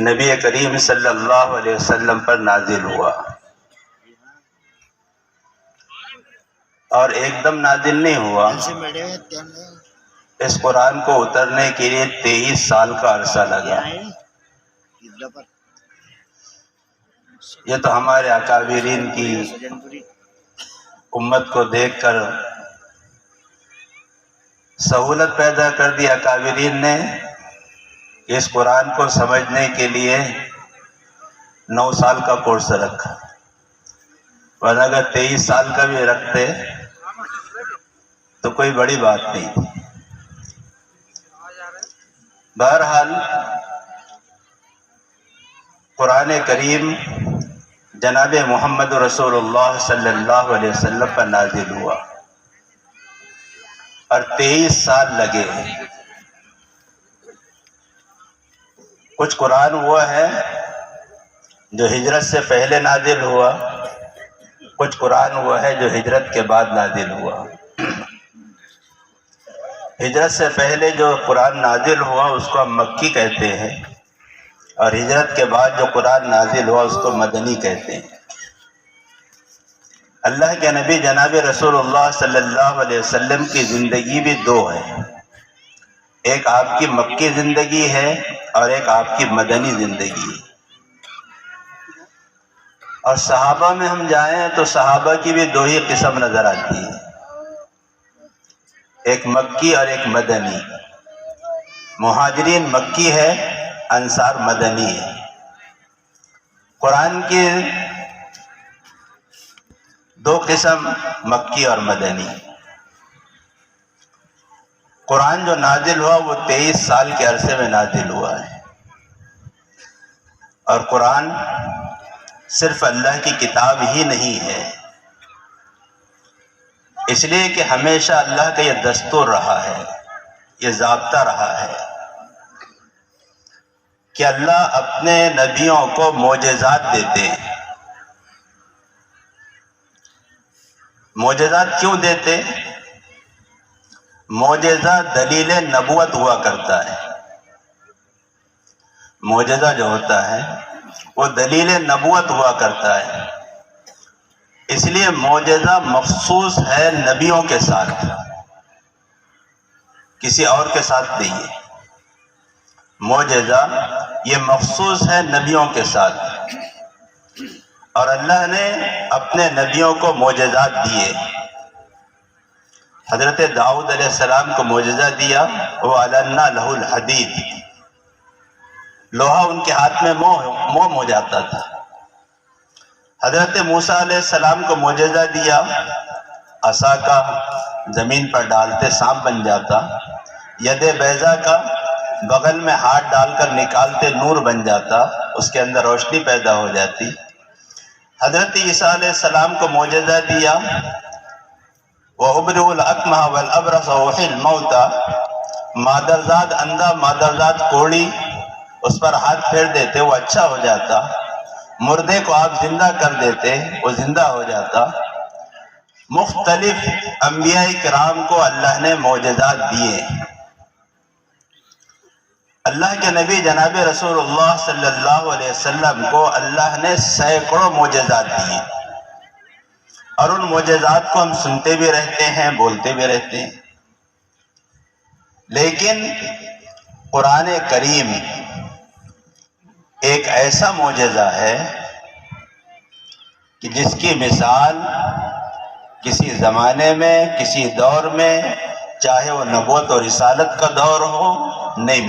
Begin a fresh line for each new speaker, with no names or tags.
نبی کریم صلی اللہ علیہ وسلم پر نازل ہوا، اور ایک دم نازل نہیں ہوا۔ اس قرآن کو اترنے کے لیے 23 سال کا عرصہ لگا۔ یہ تو ہمارے اکابرین کی امت کو دیکھ کر سہولت پیدا کر دی اکابرین نے، اس قرآن کو سمجھنے کے لیے 9 سال کا کورس رکھا، ورنہ اگر 23 سال کا بھی رکھتے تو کوئی بڑی بات نہیں تھی۔ بہرحال قرآن کریم جناب محمد رسول اللہ صلی اللہ علیہ وسلم پر نازل ہوا، اور 23 سال لگے۔ کچھ قرآن وہ ہے جو ہجرت سے پہلے نازل ہوا، کچھ قرآن وہ ہے جو ہجرت کے بعد نازل ہوا۔ ہجرت سے پہلے جو قرآن نازل ہوا اس کو ہم مکی کہتے ہیں، اور ہجرت کے بعد جو قرآن نازل ہوا اس کو مدنی کہتے ہیں۔ اللہ کے نبی جناب رسول اللہ صلی اللہ علیہ وسلم کی زندگی بھی 2 ہے، ایک آپ کی مکی زندگی ہے اور ایک آپ کی مدنی زندگی ہے۔ اور صحابہ میں ہم جائیں تو صحابہ کی بھی 2 ہی قسم نظر آتی ہے، ایک مکی اور ایک مدنی۔ مہاجرین مکی ہے، انصار مدنی ہے۔ قرآن کی 2 قسم مکی اور مدنی۔ قرآن جو نازل ہوا وہ 23 سال کے عرصے میں نازل ہوا ہے، اور قرآن صرف اللہ کی کتاب ہی نہیں ہے، اس لیے کہ ہمیشہ اللہ کا یہ دستور رہا ہے، یہ ضابطہ رہا ہے کہ اللہ اپنے نبیوں کو معجزات دیتے ہیں۔ معجزات کیوں دیتے؟ معجزہ دلیل نبوت ہوا کرتا ہے۔ معجزہ جو ہوتا ہے وہ دلیل نبوت ہوا کرتا ہے، اس لیے معجزہ مخصوص ہے نبیوں کے ساتھ، کسی اور کے ساتھ نہیں ہے۔ معجزہ یہ مخصوص ہے نبیوں کے ساتھ، اور اللہ نے اپنے نبیوں کو معجزات دیے۔ حضرت داؤد علیہ السلام کو معجزہ دیا، وَأَلَنَّا لَهُ الْحَدِيدِ، لوہا ان کے ہاتھ میں موم ہو جاتا تھا۔ حضرت موسیٰ علیہ السلام کو معجزہ دیا، عصا کا زمین پر ڈالتے سانپ بن جاتا، ید بیضا کا بغل میں ہاتھ ڈال کر نکالتے نور بن جاتا، اس کے اندر روشنی پیدا ہو جاتی۔ حضرت عیسیٰ علیہ السلام کو معجزہ دیا، وَأُبْرِئُ الْأَكْمَحَ وَالْأَبْرَصَ وَأُحْيِي الْمَوْتَى، مادرزاد اندھا مادرزاد کوڑی اس پر ہاتھ پھیر دیتے وہ اچھا ہو جاتا، مردے کو آپ زندہ کر دیتے وہ زندہ ہو جاتا۔ مختلف انبیاء کرام کو اللہ نے معجزات دیے۔ اللہ کے نبی جناب رسول اللہ صلی اللہ علیہ وسلم کو اللہ نے سینکڑوں معجزات دیے، اور ان معجزات کو ہم سنتے بھی رہتے ہیں، بولتے بھی رہتے ہیں۔ لیکن قرآن کریم ایک ایسا معجزہ ہے کہ جس کی مثال کسی زمانے میں، کسی دور میں، چاہے وہ نبوت اور رسالت کا دور ہو، نہیں